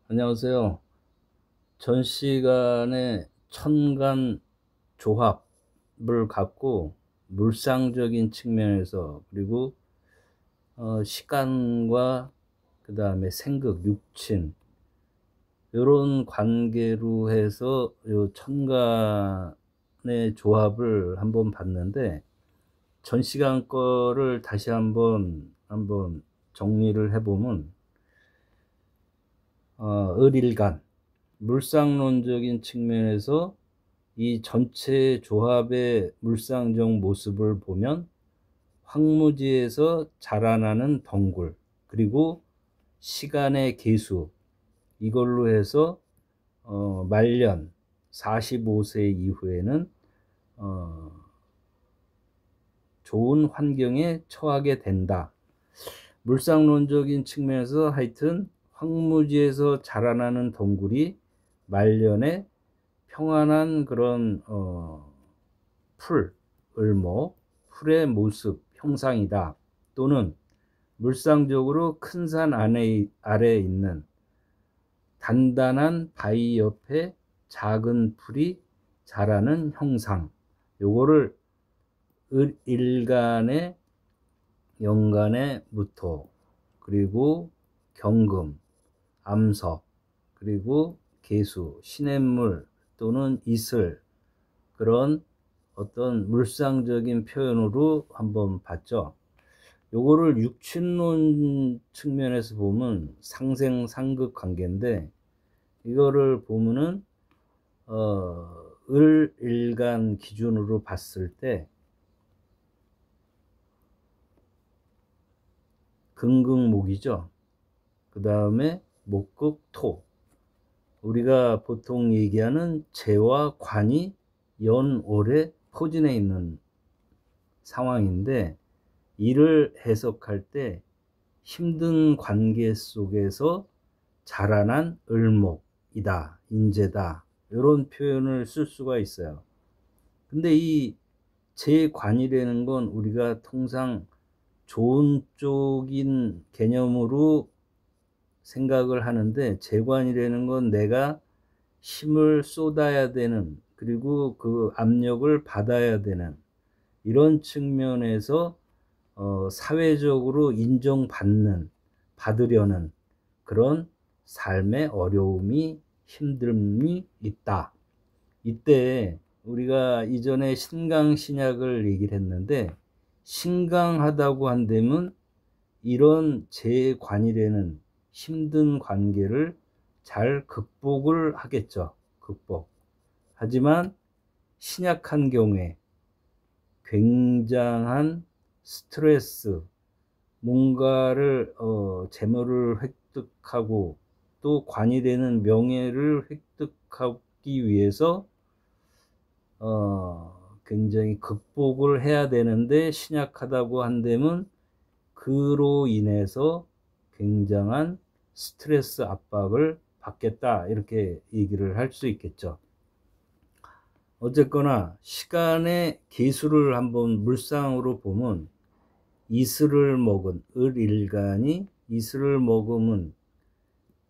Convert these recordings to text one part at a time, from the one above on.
안녕하세요. 전 시간의 천간 조합을 갖고 물상적인 측면에서, 그리고 시간과 그 다음에 생극, 육친, 이런 관계로 해서 요 천간의 조합을 한번 봤는데, 전 시간 거를 다시 한번 정리를 해보면, 을일간, 물상론적인 측면에서 이 전체 조합의 물상적 모습을 보면 황무지에서 자라나는 덩굴, 그리고 시간의 계수, 이걸로 해서 말년 45세 이후에는 좋은 환경에 처하게 된다. 물상론적인 측면에서 하여튼 황무지에서 자라나는 덩굴이 말년에 평안한 그런 풀, 을목, 풀의 모습, 형상이다. 또는 물상적으로 큰 산 아래에 있는 단단한 바위 옆에 작은 풀이 자라는 형상, 요거를 일간의 연간의 무토, 그리고 경금, 암석, 그리고 계수, 시냇물 또는 이슬, 그런 어떤 물상적인 표현으로 한번 봤죠. 요거를 육친론 측면에서 보면 상생상극 관계인데, 이거를 보면은 을일간 기준으로 봤을 때 금극목이죠. 그 다음에 목극토, 우리가 보통 얘기하는 재와 관이 연월에 포진해 있는 상황인데, 이를 해석할 때 힘든 관계 속에서 자라난 을목이다, 인재다, 이런 표현을 쓸 수가 있어요. 근데 이 재관이라는 건 우리가 통상 좋은 쪽인 개념으로 생각을 하는데, 재관이라는 건 내가 힘을 쏟아야 되는, 그리고 그 압력을 받아야 되는, 이런 측면에서 사회적으로 인정받는, 받으려는 그런 삶의 어려움이, 힘듦이 있다. 이때 우리가 이전에 신강신약을 얘기를 했는데, 신강하다고 한다면 이런 재관이라는 힘든 관계를 잘 극복을 하겠죠. 극복. 하지만 신약한 경우에 굉장한 스트레스, 뭔가를 재물을 획득하고 또 관이 되는 명예를 획득하기 위해서 굉장히 극복을 해야 되는데, 신약하다고 한다면 그로 인해서 굉장한 스트레스 압박을 받겠다, 이렇게 얘기를 할 수 있겠죠. 어쨌거나 시간의 계수를 한번 물상으로 보면, 이슬을 먹은 을일간이 이슬을 먹으면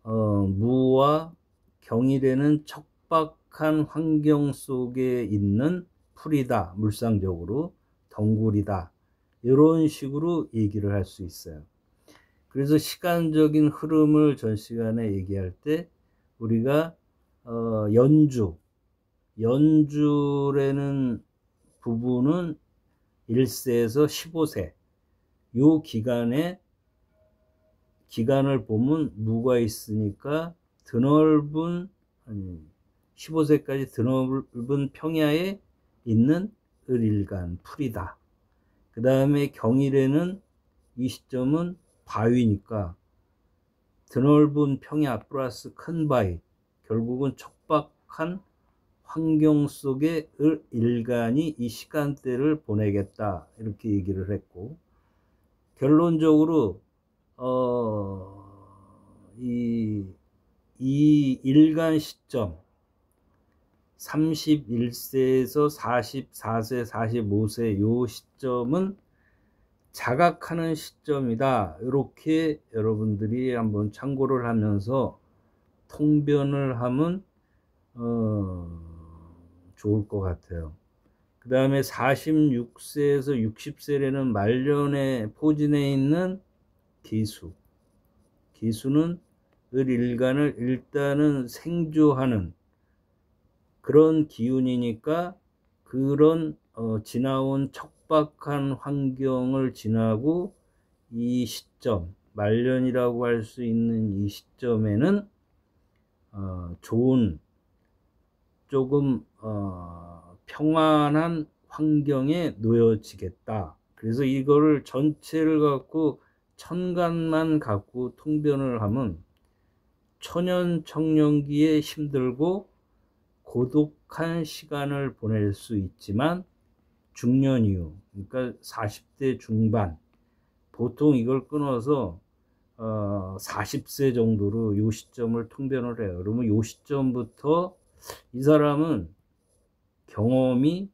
무와 경일에는 척박한 환경 속에 있는 풀이다, 물상적으로 덩굴이다, 이런 식으로 얘기를 할 수 있어요. 그래서 시간적인 흐름을 전 시간에 얘기할 때 우리가 연주라는 부분은 1세에서 15세, 요 기간을 보면 무가 있으니까 드넓은, 15세까지 드넓은 평야에 있는 을일간 풀이다. 그 다음에 경일에는 이 시점은 바위니까 드넓은 평야 플러스 큰 바위, 결국은 척박한 환경 속에 을일간이 이 시간대를 보내겠다, 이렇게 얘기를 했고, 결론적으로 이 일간 시점 31세에서 44세, 45세 요 시점은 자각하는 시점이다, 이렇게 여러분들이 한번 참고를 하면서 통변을 하면 좋을 것 같아요. 그 다음에 46세에서 60세라는 말년에 포진해 있는 기수는 을일간을 일단은 생조하는 그런 기운이니까 그런 지나온 척박한 환경을 지나고 이 시점, 말년이라고 할 수 있는 이 시점에는 좋은 조금 평안한 환경에 놓여지겠다. 그래서 이거를 전체를 갖고 천간만 갖고 통변을 하면 초년 청년기에 힘들고 고독한 시간을 보낼 수 있지만 중년 이후, 그러니까 40대 중반, 보통 이걸 끊어서 40세 정도로 요 시점을 통변을 해요. 그러면 요 시점부터 이 사람은 경험이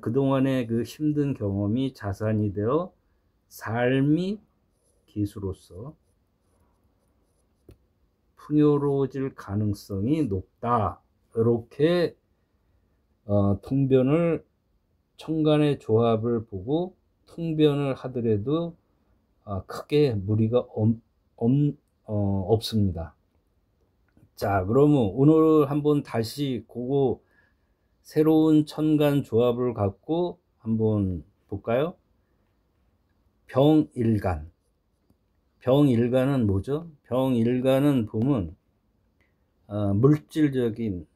그동안의 그 힘든 경험이 자산이 되어 삶이 기수로서 풍요로워질 가능성이 높다. 이렇게 통변을 천간의 조합을 보고 통변을 하더라도 크게 무리가 없습니다. 자, 그러면 오늘 한번 다시 그거 새로운 천간 조합을 갖고 한번 볼까요? 병일간은 뭐죠? 병일간은 보면 물질적인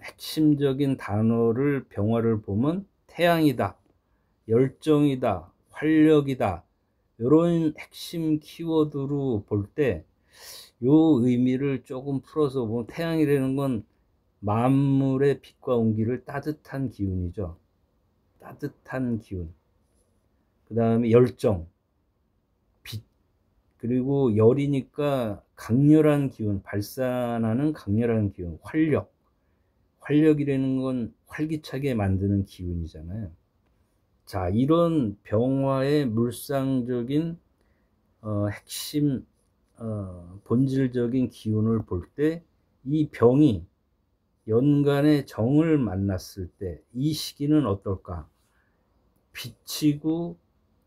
핵심적인 단어를 병화를 보면 태양이다, 열정이다, 활력이다, 이런 핵심 키워드로 볼 때 요 의미를 조금 풀어서 보면 태양이라는 건 만물의 빛과 온기를 따뜻한 기운이죠. 따뜻한 기운. 그 다음에 열정, 빛, 그리고 열이니까 강렬한 기운, 발산하는 강렬한 기운, 활력이라는 건 활기차게 만드는 기운이잖아요. 자, 이런 병화의 물상적인 핵심 본질적인 기운을 볼 때 이 병이 연간의 정을 만났을 때 이 시기는 어떨까? 빛이고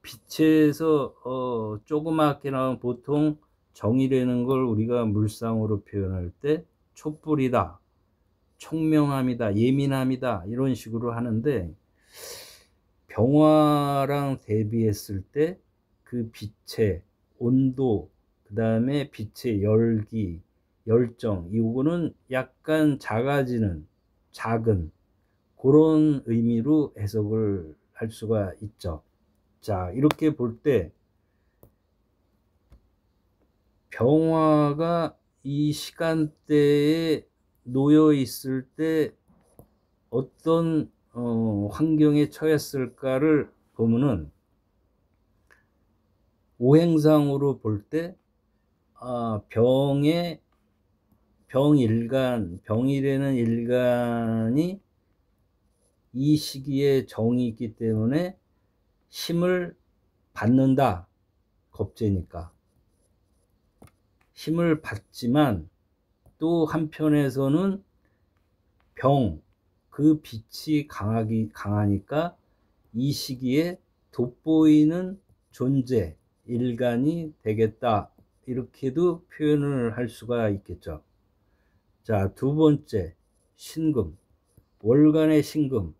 빛에서 조그맣게 나온 보통 정이라는 걸 우리가 물상으로 표현할 때 촛불이다, 총명함이다, 예민함이다 이런 식으로 하는데 병화랑 대비했을 때 그 빛의 온도, 그 다음에 빛의 열기, 열정, 이거는 약간 작아지는, 작은 그런 의미로 해석을 할 수가 있죠. 자, 이렇게 볼 때 병화가 이 시간대에 놓여 있을 때 어떤 환경에 처했을까를 보면은 오행상으로 볼 때 병이라는 일간이 이 시기에 정이 있기 때문에 힘을 받는다. 겁재니까 힘을 받지만 또 한편에서는 그 빛이 강하니까 이 시기에 돋보이는 존재, 일간이 되겠다. 이렇게도 표현을 할 수가 있겠죠. 자, 두 번째, 신금. 월간의 신금.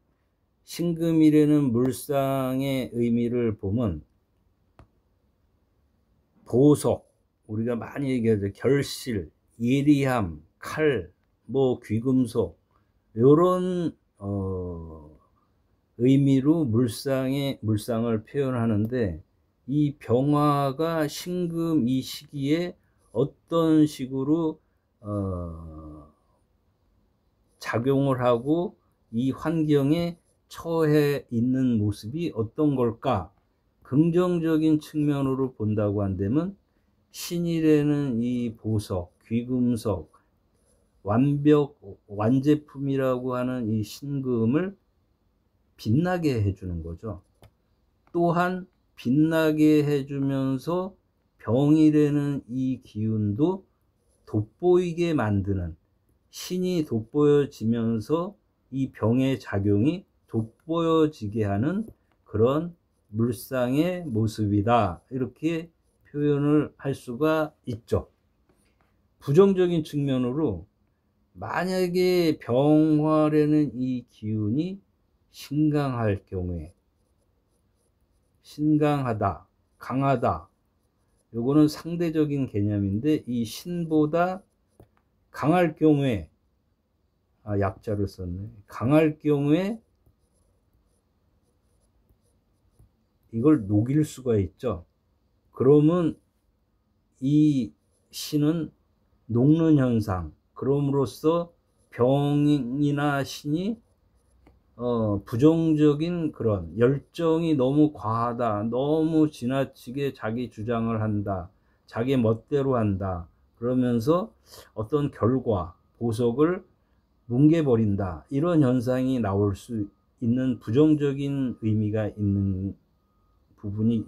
신금이라는 물상의 의미를 보면 보석, 우리가 많이 얘기하죠. 결실, 예리함, 칼, 귀금속 이런 의미로 물상을 표현하는데 이 병화가 신금 이 시기에 어떤 식으로 작용을 하고 이 환경에 처해 있는 모습이 어떤 걸까? 긍정적인 측면으로 본다고 한다면 신이라는 이 보석, 귀금속, 완제품이라고 하는 이 신금을 빛나게 해주는 거죠. 또한 빛나게 해주면서 병이라는 이 기운도 돋보이게 만드는, 신이 돋보여지면서 이 병의 작용이 돋보여지게 하는 그런 물상의 모습이다. 이렇게 표현을 할 수가 있죠. 부정적인 측면으로 만약에 병활에는 이 기운이 신강할 경우에, 신강하다, 강하다, 요거는 상대적인 개념인데, 이 신보다 강할 경우에, 약자를 썼네. 강할 경우에 이걸 녹일 수가 있죠. 그러면 이 신은 녹는 현상, 그럼으로써 병이나 신이 부정적인 그런 열정이 너무 과하다, 너무 지나치게 자기 주장을 한다, 자기 멋대로 한다, 그러면서 어떤 결과, 보석을 뭉개버린다, 이런 현상이 나올 수 있는 부정적인 의미가 있는 부분이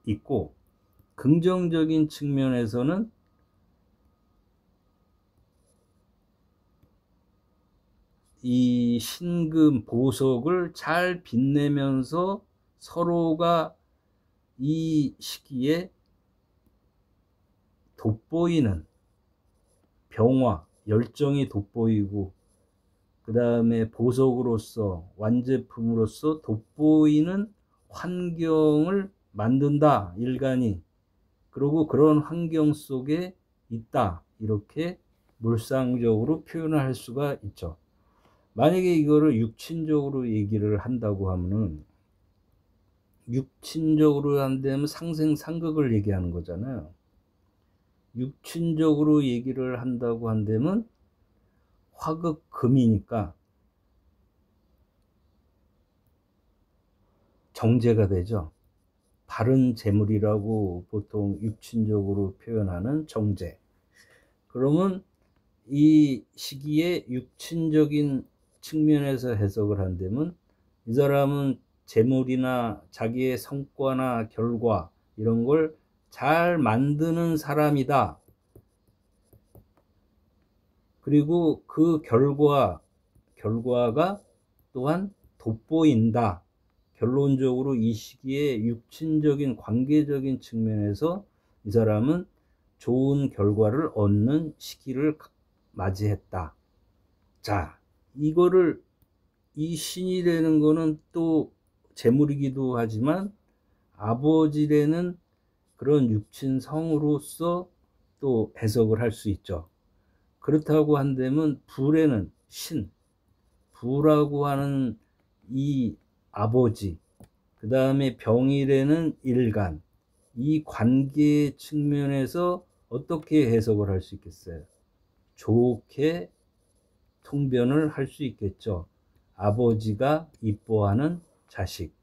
있고, 긍정적인 측면에서는 이 신금 보석을 잘 빛내면서 서로가 이 시기에 돋보이는 병화, 열정이 돋보이고, 그 다음에 보석으로서, 완제품으로서 돋보이는 환경을 만든다, 일간이. 그리고 그런 환경 속에 있다, 이렇게 물상적으로 표현을 할 수가 있죠. 만약에 이거를 육친적으로 얘기를 한다고 하면은, 육친적으로 한다면 상생상극을 얘기하는 거잖아요. 육친적으로 얘기를 한다고 한다면 화극금이니까 정제가 되죠. 바른 재물이라고 보통 육친적으로 표현하는 정제. 그러면 이 시기에 육친적인 측면에서 해석을 한다면, 이 사람은 재물이나 자기의 성과나 결과, 이런 걸 잘 만드는 사람이다. 그리고 그 결과가 또한 돋보인다. 결론적으로 이 시기에 육친적인 관계적인 측면에서 이 사람은 좋은 결과를 얻는 시기를 맞이했다. 자, 이거를, 이 신이라는 거는 또 재물이기도 하지만 아버지라는 그런 육친성으로서 또 해석을 할 수 있죠. 그렇다고 한다면 불에는 신, 부라고 하는 이 아버지, 그 다음에 병일에는 일간, 이 관계 측면에서 어떻게 해석을 할 수 있겠어요? 좋게 통변을 할 수 있겠죠. 아버지가 이뻐하는 자식,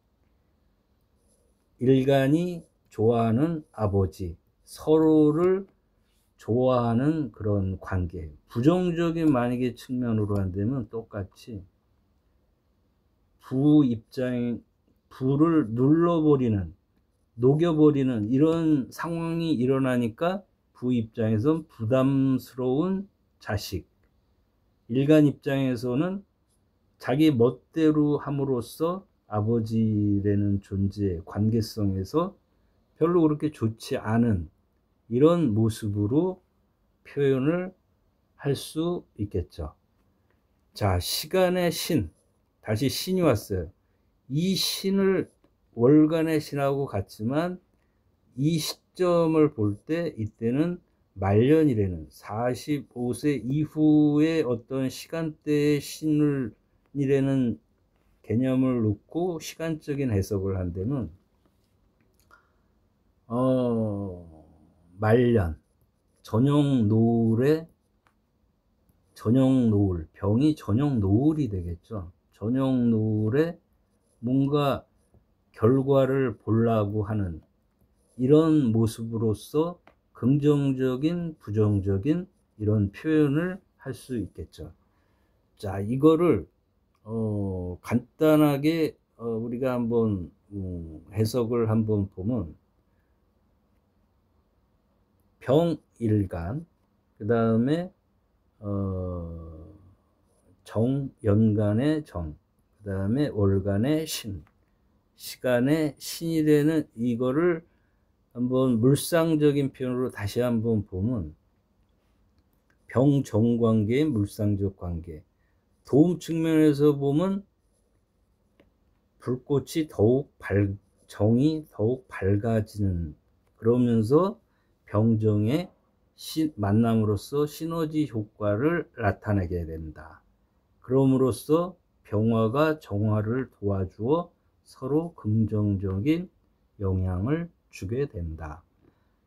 일간이 좋아하는 아버지, 서로를 좋아하는 그런 관계. 부정적인 만약에 측면으로 한다면 똑같이 부를 눌러버리는, 녹여버리는 이런 상황이 일어나니까 부 입장에선 부담스러운 자식, 일간 입장에서는 자기 멋대로 함으로써 아버지라는 존재의 관계성에서 별로 그렇게 좋지 않은 이런 모습으로 표현을 할 수 있겠죠. 자, 시간의 신, 다시 신이 왔어요. 이 신을 월간의 신하고 같지만 이 시점을 볼 때 이때는 말년이라는 45세 이후의 어떤 시간대의 신이라는 개념을 놓고 시간적인 해석을 한다면, 말년, 저녁 노을에, 저녁 노을, 병이 저녁 노을이 되겠죠. 저녁 노을에 뭔가 결과를 보려고 하는 이런 모습으로서 긍정적인, 부정적인 이런 표현을 할 수 있겠죠. 자, 이거를 간단하게 우리가 한번 해석을 한번 보면, 병일간, 그 다음에 연간의 정, 그 다음에 월간의 신, 시간의 신이라는 이거를 한번 물상적인 표현으로 다시 한번 보면 병정관계의 물상적 관계, 도움 측면에서 보면 불꽃이 정이 더욱 밝아지는, 그러면서 병정의 만남으로써 시너지 효과를 나타내게 된다. 그럼으로써 병화가 정화를 도와주어 서로 긍정적인 영향을 주게 된다.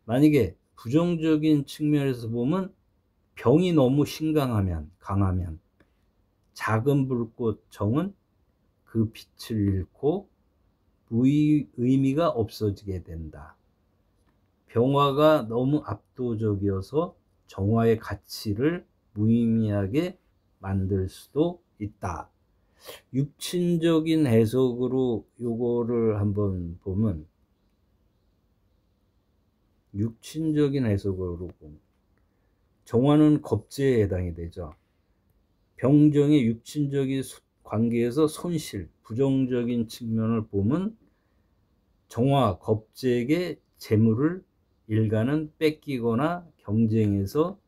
만약에 부정적인 측면에서 보면 병이 너무 강하면 작은 불꽃 정은 그 빛을 잃고 의미가 없어지게 된다. 병화가 너무 압도적이어서 정화의 가치를 무의미하게 만들 수도 있다. 육친적인 해석으로 요거를 한번 보면, 정화는 겁재에 해당이 되죠. 병정의 육친적인 관계에서 손실, 부정적인 측면을 보면 정화, 겁재에게 재물을 일가는 뺏기거나 경쟁에서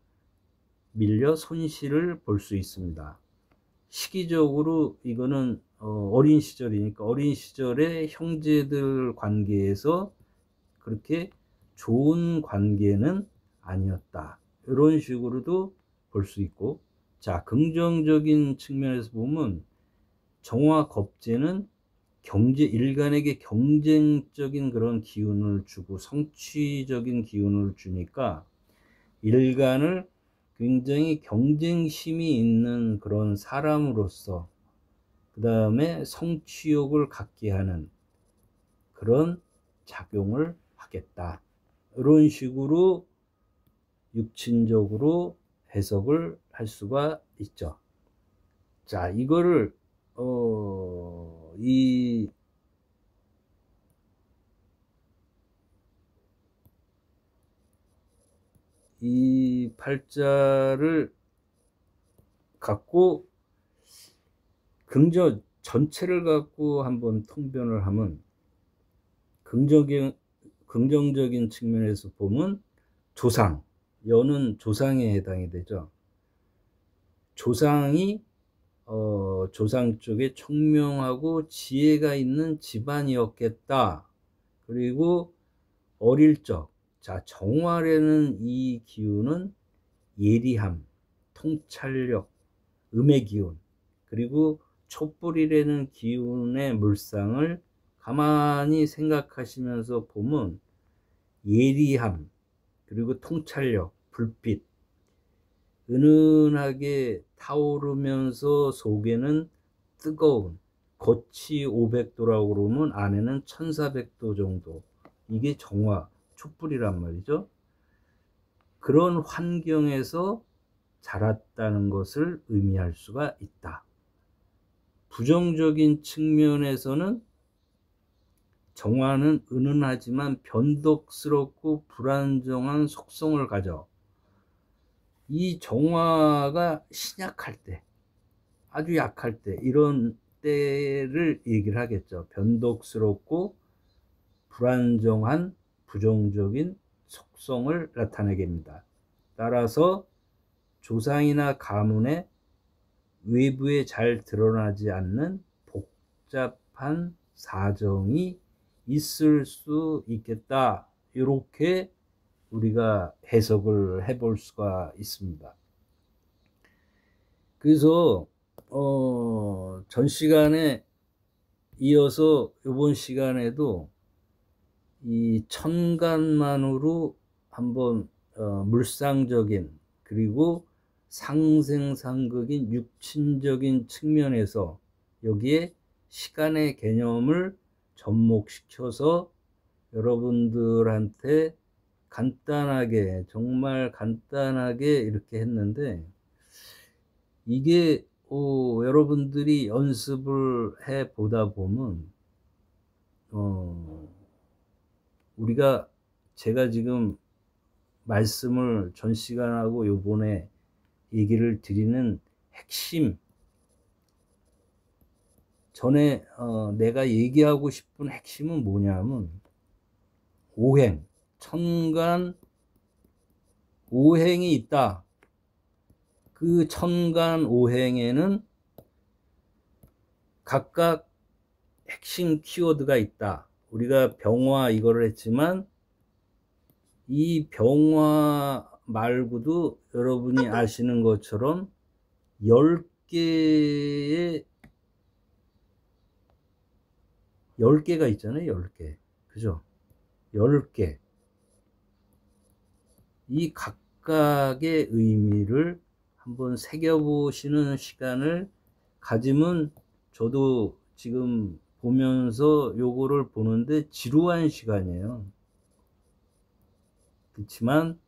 밀려 손실을 볼 수 있습니다. 시기적으로 이거는 어린 시절이니까 어린 시절의 형제들 관계에서 그렇게 좋은 관계는 아니었다, 이런 식으로도 볼 수 있고, 자, 긍정적인 측면에서 보면 정화 겁재는 일간에게 경쟁적인 그런 기운을 주고 성취적인 기운을 주니까 일간을 굉장히 경쟁심이 있는 그런 사람으로서, 그 다음에 성취욕을 갖게 하는 그런 작용을 하겠다, 이런 식으로 육친적으로 해석을 할 수가 있죠. 자, 이거를 이 팔자를 갖고 전체를 갖고 한번 통변을 하면, 긍정적인 측면에서 보면 연은 조상에 해당이 되죠. 조상이 조상 쪽에 총명하고 지혜가 있는 집안이었겠다. 그리고 어릴 적, 자, 정화라는 이 기운은 예리함, 통찰력, 음의 기운, 그리고 촛불이라는 기운의 물상을 가만히 생각하시면서 보면 예리함, 그리고 통찰력, 불빛, 은은하게 타오르면서 속에는 뜨거운, 겉이 500도라고 그러면 안에는 1400도 정도, 이게 정화, 촛불이란 말이죠. 그런 환경에서 자랐다는 것을 의미할 수가 있다. 부정적인 측면에서는 정화는 은은하지만 변덕스럽고 불안정한 속성을 가져, 이 정화가 신약할 때, 아주 약할 때, 이런 때를 얘기를 하겠죠. 변덕스럽고 불안정한 부정적인 속성을 나타내게 합니다. 따라서 조상이나 가문의 외부에 잘 드러나지 않는 복잡한 사정이 있을 수 있겠다, 이렇게 우리가 해석을 해볼 수가 있습니다. 그래서 전 시간에 이어서 이번 시간에도 이 천간만으로 한번 물상적인, 그리고 상생상극인 육친적인 측면에서 여기에 시간의 개념을 접목시켜서 여러분들한테 간단하게, 정말 간단하게 이렇게 했는데, 이게 여러분들이 연습을 해 보다 보면 제가 지금 말씀을 전 시간하고 요번에 얘기를 드리는 핵심, 전에 내가 얘기하고 싶은 핵심은 뭐냐면 오행, 천간 오행이 있다. 그 천간 오행에는 각각 핵심 키워드가 있다. 우리가 병화 이거를 했지만 이 병화 말고도 여러분이 아시는 것처럼 10개의 10개가 있잖아요. 10개. 그죠? 10개. 이 각각의 의미를 한번 새겨보시는 시간을 가지면, 저도 지금 보면서 요거를 보는데 지루한 시간이에요. 그렇지만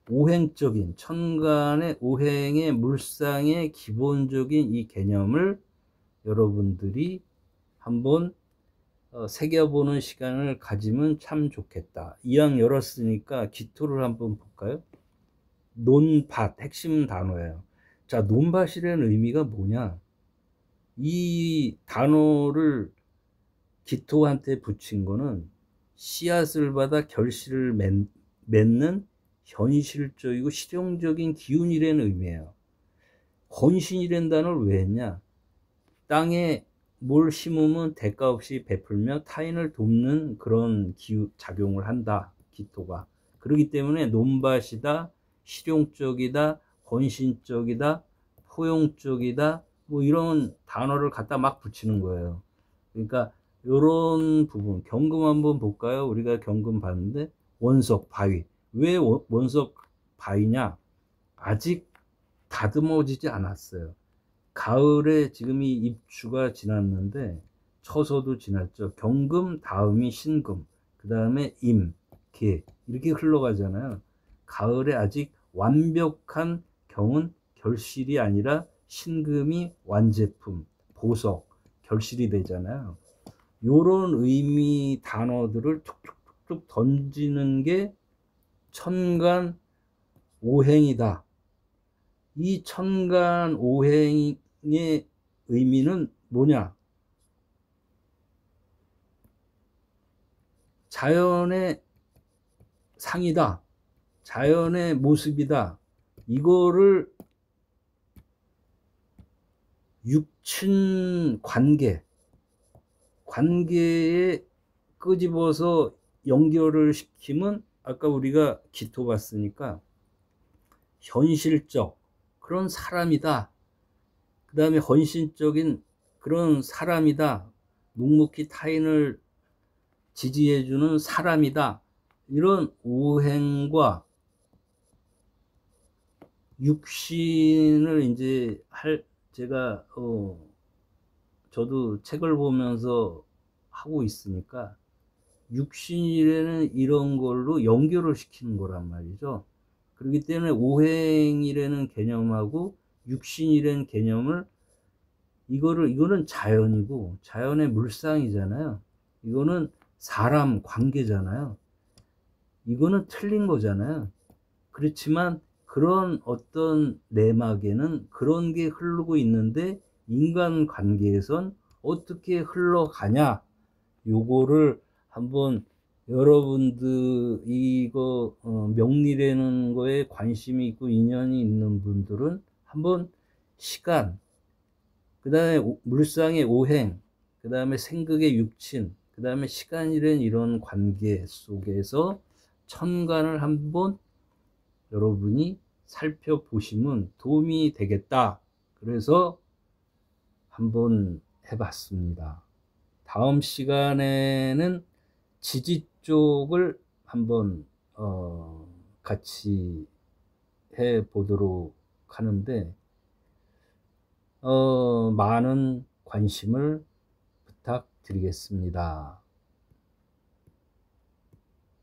오행적인, 천간의 오행의 물상의 기본적인 이 개념을 여러분들이 한번 새겨보는 시간을 가지면 참 좋겠다. 이왕 열었으니까 기토를 한번 볼까요? 논밭, 핵심 단어예요. 자, 논밭이라는 의미가 뭐냐? 이 단어를 기토한테 붙인 거는 씨앗을 받아 결실을 맺는 현실적이고 실용적인 기운이라는 의미예요. 헌신이라는 단어를 왜 했냐? 땅에 뭘 심으면 대가 없이 베풀며 타인을 돕는 그런 작용을 한다, 기토가. 그렇기 때문에 논밭이다, 실용적이다, 헌신적이다, 포용적이다, 뭐 이런 단어를 갖다 막 붙이는 거예요. 그러니까 이런 부분, 경금 한번 볼까요? 우리가 경금 봤는데 원석, 바위. 왜 원석, 바위냐? 아직 다듬어지지 않았어요. 가을에 지금 이 입추가 지났는데 처서도 지났죠. 경금 다음이 신금, 그 다음에 임, 개, 이렇게 흘러가잖아요. 가을에 아직 완벽한 경은 결실이 아니라 신금이 완제품, 보석, 결실이 되잖아요. 요런 의미 단어들을 툭툭툭툭 던지는 게 천간 오행이다. 이 천간 오행의 의미는 뭐냐? 자연의 상이다. 자연의 모습이다. 이거를 육친 관계에 끄집어서 연결을 시키면, 아까 우리가 기토 봤으니까 현실적 그런 사람이다. 그 다음에 헌신적인 그런 사람이다. 묵묵히 타인을 지지해주는 사람이다. 이런 오행과 육신을 이제 제가 저도 책을 보면서 하고 있으니까 육신이라는 이런 걸로 연결을 시키는 거란 말이죠. 그렇기 때문에 오행이라는 개념하고 육신이라는 개념을, 이거는 자연이고 자연의 물상이잖아요. 이거는 사람 관계잖아요. 이거는 틀린 거잖아요. 그렇지만 그런 어떤 내막에는 그런 게 흐르고 있는데 인간 관계에선 어떻게 흘러가냐, 요거를 한번 여러분들 이거 명리라는 거에 관심이 있고 인연이 있는 분들은 한번 시간, 그 다음에 물상의 오행, 그 다음에 생극의 육친, 그 다음에 시간이라는 이런 관계 속에서 천간을 한번 여러분이 살펴보시면 도움이 되겠다. 그래서 한번 해봤습니다. 다음 시간에는 지지 쪽을 한번 같이 해 보도록 하는데 많은 관심을 부탁드리겠습니다.